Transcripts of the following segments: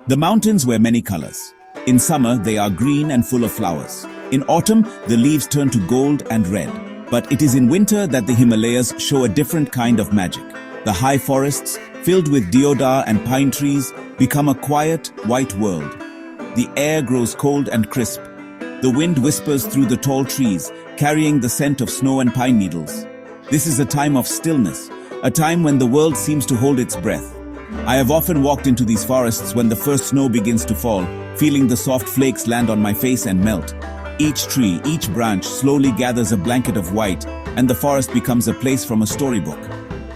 The mountains wear many colors. In summer, they are green and full of flowers. In autumn, the leaves turn to gold and red. But it is in winter that the Himalayas show a different kind of magic. The high forests, filled with deodar and pine trees, become a quiet, white world. The air grows cold and crisp. The wind whispers through the tall trees, carrying the scent of snow and pine needles. This is a time of stillness, a time when the world seems to hold its breath. I have often walked into these forests when the first snow begins to fall, feeling the soft flakes land on my face and melt. Each tree, each branch slowly gathers a blanket of white, and the forest becomes a place from a storybook.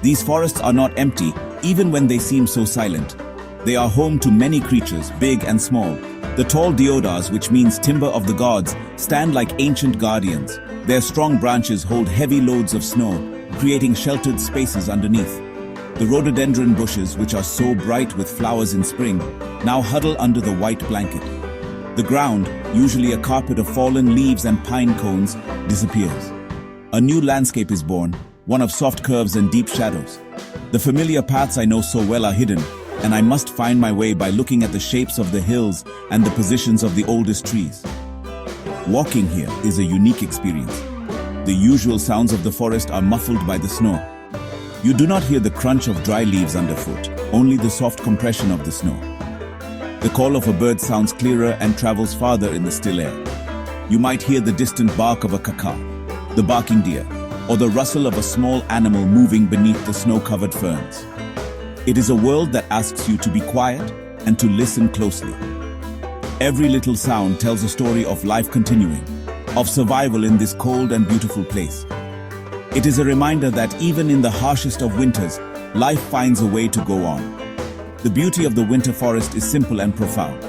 These forests are not empty, even when they seem so silent. They are home to many creatures, big and small. The tall deodars, which means timber of the gods, stand like ancient guardians. Their strong branches hold heavy loads of snow, creating sheltered spaces underneath. The rhododendron bushes, which are so bright with flowers in spring, now huddle under the white blanket. The ground, usually a carpet of fallen leaves and pine cones, disappears. A new landscape is born, one of soft curves and deep shadows. The familiar paths I know so well are hidden, and I must find my way by looking at the shapes of the hills and the positions of the oldest trees. Walking here is a unique experience. The usual sounds of the forest are muffled by the snow. You do not hear the crunch of dry leaves underfoot, only the soft compression of the snow. The call of a bird sounds clearer and travels farther in the still air. You might hear the distant bark of a kaka, the barking deer, or the rustle of a small animal moving beneath the snow-covered ferns. It is a world that asks you to be quiet and to listen closely. Every little sound tells a story of life continuing, of survival in this cold and beautiful place. It is a reminder that even in the harshest of winters, life finds a way to go on. The beauty of the winter forest is simple and profound.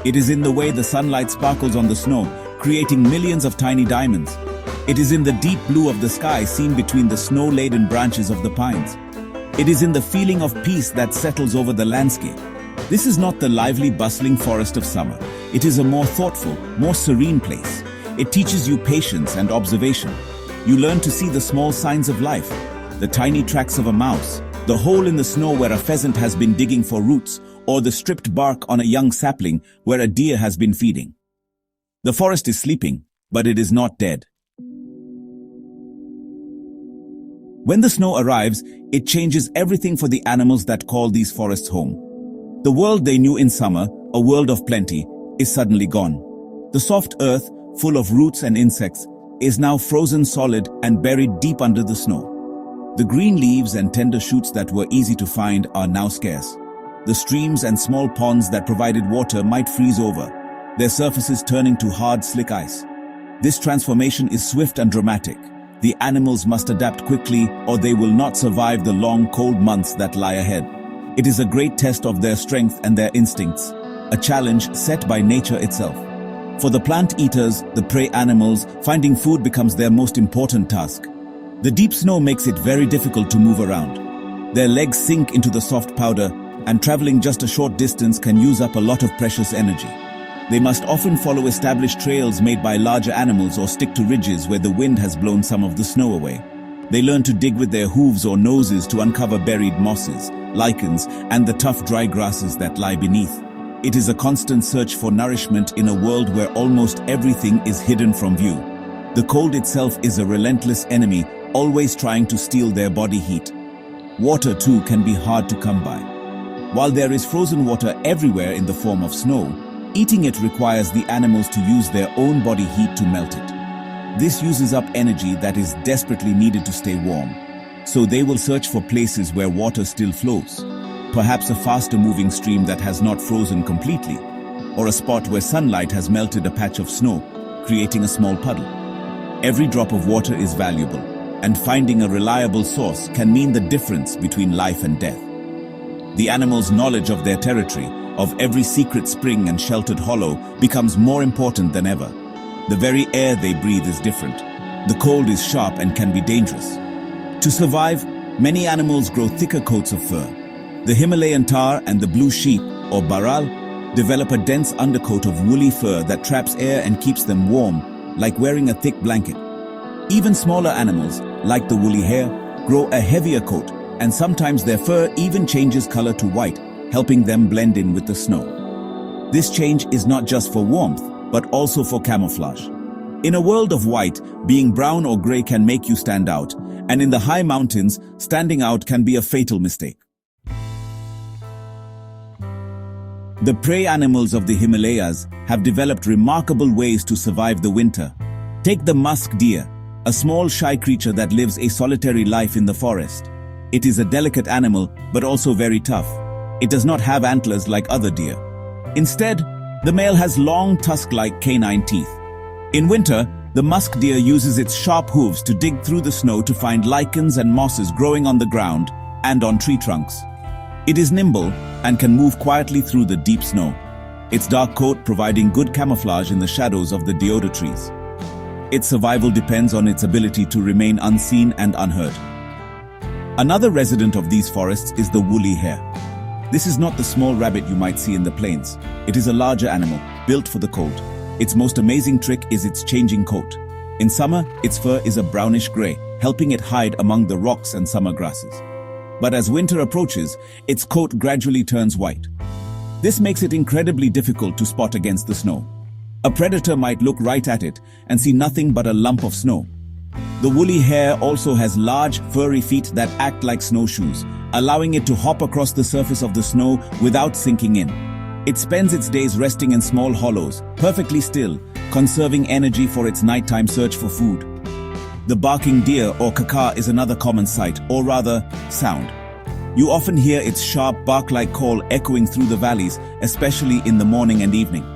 It is in the way the sunlight sparkles on the snow, creating millions of tiny diamonds. It is in the deep blue of the sky seen between the snow-laden branches of the pines. It is in the feeling of peace that settles over the landscape. This is not the lively, bustling forest of summer. It is a more thoughtful, more serene place. It teaches you patience and observation. You learn to see the small signs of life, the tiny tracks of a mouse, the hole in the snow where a pheasant has been digging for roots, or the stripped bark on a young sapling where a deer has been feeding. The forest is sleeping, but it is not dead. When the snow arrives, it changes everything for the animals that call these forests home. The world they knew in summer, a world of plenty, is suddenly gone. The soft earth, full of roots and insects, is now frozen solid and buried deep under the snow. The green leaves and tender shoots that were easy to find are now scarce. The streams and small ponds that provided water might freeze over, their surfaces turning to hard, slick ice. This transformation is swift and dramatic. The animals must adapt quickly or they will not survive the long, cold months that lie ahead. It is a great test of their strength and their instincts, a challenge set by nature itself. For the plant eaters, the prey animals, finding food becomes their most important task. The deep snow makes it very difficult to move around. Their legs sink into the soft powder, and traveling just a short distance can use up a lot of precious energy. They must often follow established trails made by larger animals or stick to ridges where the wind has blown some of the snow away. They learn to dig with their hooves or noses to uncover buried mosses, lichens, and the tough dry grasses that lie beneath. It is a constant search for nourishment in a world where almost everything is hidden from view. The cold itself is a relentless enemy, always trying to steal their body heat. Water, too, can be hard to come by. While there is frozen water everywhere in the form of snow, eating it requires the animals to use their own body heat to melt it. This uses up energy that is desperately needed to stay warm. So they will search for places where water still flows. Perhaps a faster-moving stream that has not frozen completely, or a spot where sunlight has melted a patch of snow, creating a small puddle. Every drop of water is valuable, and finding a reliable source can mean the difference between life and death. The animals' knowledge of their territory, of every secret spring and sheltered hollow, becomes more important than ever. The very air they breathe is different. The cold is sharp and can be dangerous. To survive, many animals grow thicker coats of fur. The Himalayan tar and the blue sheep, or baral, develop a dense undercoat of woolly fur that traps air and keeps them warm, like wearing a thick blanket. Even smaller animals, like the woolly hare, grow a heavier coat, and sometimes their fur even changes color to white, helping them blend in with the snow. This change is not just for warmth, but also for camouflage. In a world of white, being brown or gray can make you stand out, and in the high mountains, standing out can be a fatal mistake. The prey animals of the Himalayas have developed remarkable ways to survive the winter. Take the musk deer, a small shy creature that lives a solitary life in the forest. It is a delicate animal, but also very tough. It does not have antlers like other deer. Instead, the male has long tusk-like canine teeth. In winter, the musk deer uses its sharp hooves to dig through the snow to find lichens and mosses growing on the ground and on tree trunks. It is nimble and can move quietly through the deep snow, its dark coat providing good camouflage in the shadows of the deodar trees. Its survival depends on its ability to remain unseen and unheard. Another resident of these forests is the woolly hare. This is not the small rabbit you might see in the plains. It is a larger animal, built for the cold. Its most amazing trick is its changing coat. In summer, its fur is a brownish-gray, helping it hide among the rocks and summer grasses. But as winter approaches, its coat gradually turns white. This makes it incredibly difficult to spot against the snow. A predator might look right at it and see nothing but a lump of snow. The woolly hare also has large, furry feet that act like snowshoes, allowing it to hop across the surface of the snow without sinking in. It spends its days resting in small hollows, perfectly still, conserving energy for its nighttime search for food. The barking deer or kaka is another common sight, or rather, sound. You often hear its sharp bark-like call echoing through the valleys, especially in the morning and evening.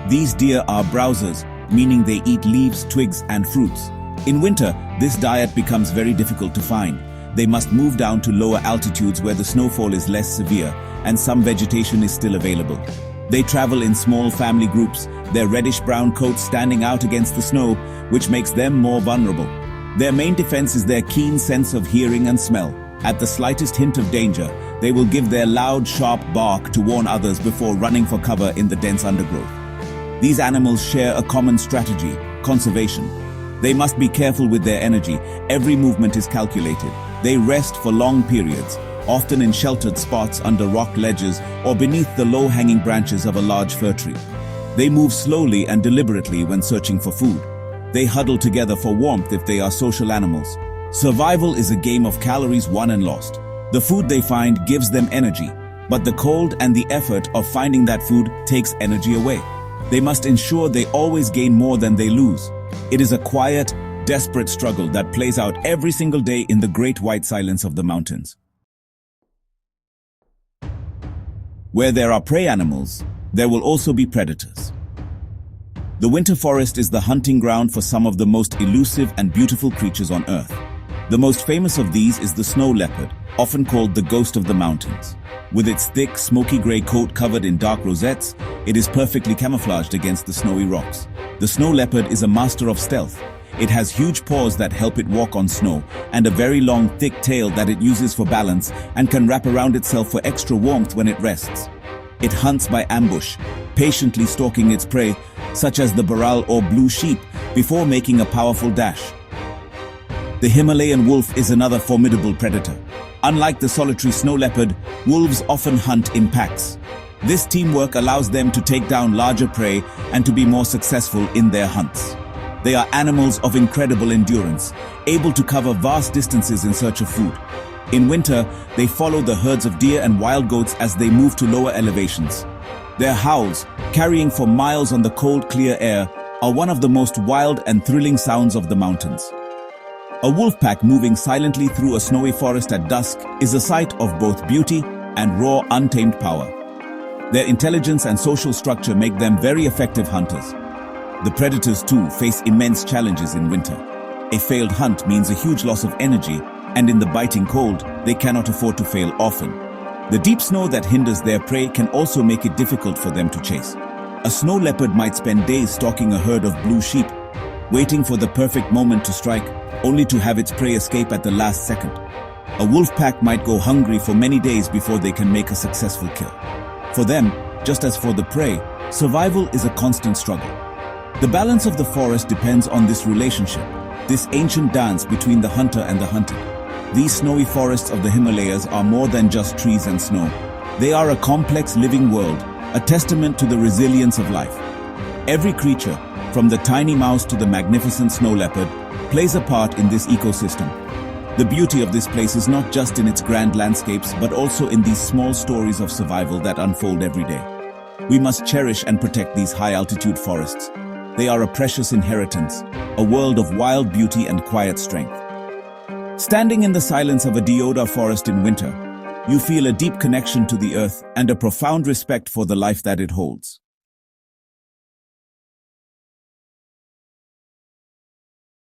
These deer are browsers, meaning they eat leaves, twigs, and fruits. In winter, this diet becomes very difficult to find. They must move down to lower altitudes where the snowfall is less severe and some vegetation is still available. They travel in small family groups, their reddish-brown coats standing out against the snow, which makes them more vulnerable. Their main defense is their keen sense of hearing and smell. At the slightest hint of danger, they will give their loud, sharp bark to warn others before running for cover in the dense undergrowth. These animals share a common strategy: conservation. They must be careful with their energy. Every movement is calculated. They rest for long periods, often in sheltered spots under rock ledges or beneath the low-hanging branches of a large fir tree. They move slowly and deliberately when searching for food. They huddle together for warmth if they are social animals. Survival is a game of calories won and lost. The food they find gives them energy, but the cold and the effort of finding that food takes energy away. They must ensure they always gain more than they lose. It is a quiet, desperate struggle that plays out every single day in the great white silence of the mountains. Where there are prey animals, there will also be predators. The winter forest is the hunting ground for some of the most elusive and beautiful creatures on Earth. The most famous of these is the snow leopard, often called the ghost of the mountains. With its thick, smoky gray coat covered in dark rosettes, it is perfectly camouflaged against the snowy rocks. The snow leopard is a master of stealth. It has huge paws that help it walk on snow, and a very long, thick tail that it uses for balance and can wrap around itself for extra warmth when it rests. It hunts by ambush, patiently stalking its prey, such as the baral or blue sheep, before making a powerful dash. The Himalayan wolf is another formidable predator. Unlike the solitary snow leopard, wolves often hunt in packs. This teamwork allows them to take down larger prey and to be more successful in their hunts. They are animals of incredible endurance, able to cover vast distances in search of food. In winter, they follow the herds of deer and wild goats as they move to lower elevations. Their howls, carrying for miles on the cold, clear air, are one of the most wild and thrilling sounds of the mountains. A wolf pack moving silently through a snowy forest at dusk is a sight of both beauty and raw, untamed power. Their intelligence and social structure make them very effective hunters. The predators, too, face immense challenges in winter. A failed hunt means a huge loss of energy, and in the biting cold, they cannot afford to fail often. The deep snow that hinders their prey can also make it difficult for them to chase. A snow leopard might spend days stalking a herd of blue sheep, waiting for the perfect moment to strike, only to have its prey escape at the last second. A wolf pack might go hungry for many days before they can make a successful kill. For them, just as for the prey, survival is a constant struggle. The balance of the forest depends on this relationship, this ancient dance between the hunter and the hunted. These snowy forests of the Himalayas are more than just trees and snow. They are a complex living world, a testament to the resilience of life. Every creature, from the tiny mouse to the magnificent snow leopard, plays a part in this ecosystem. The beauty of this place is not just in its grand landscapes, but also in these small stories of survival that unfold every day. We must cherish and protect these high-altitude forests. They are a precious inheritance, a world of wild beauty and quiet strength. Standing in the silence of a deodar forest in winter, you feel a deep connection to the earth and a profound respect for the life that it holds.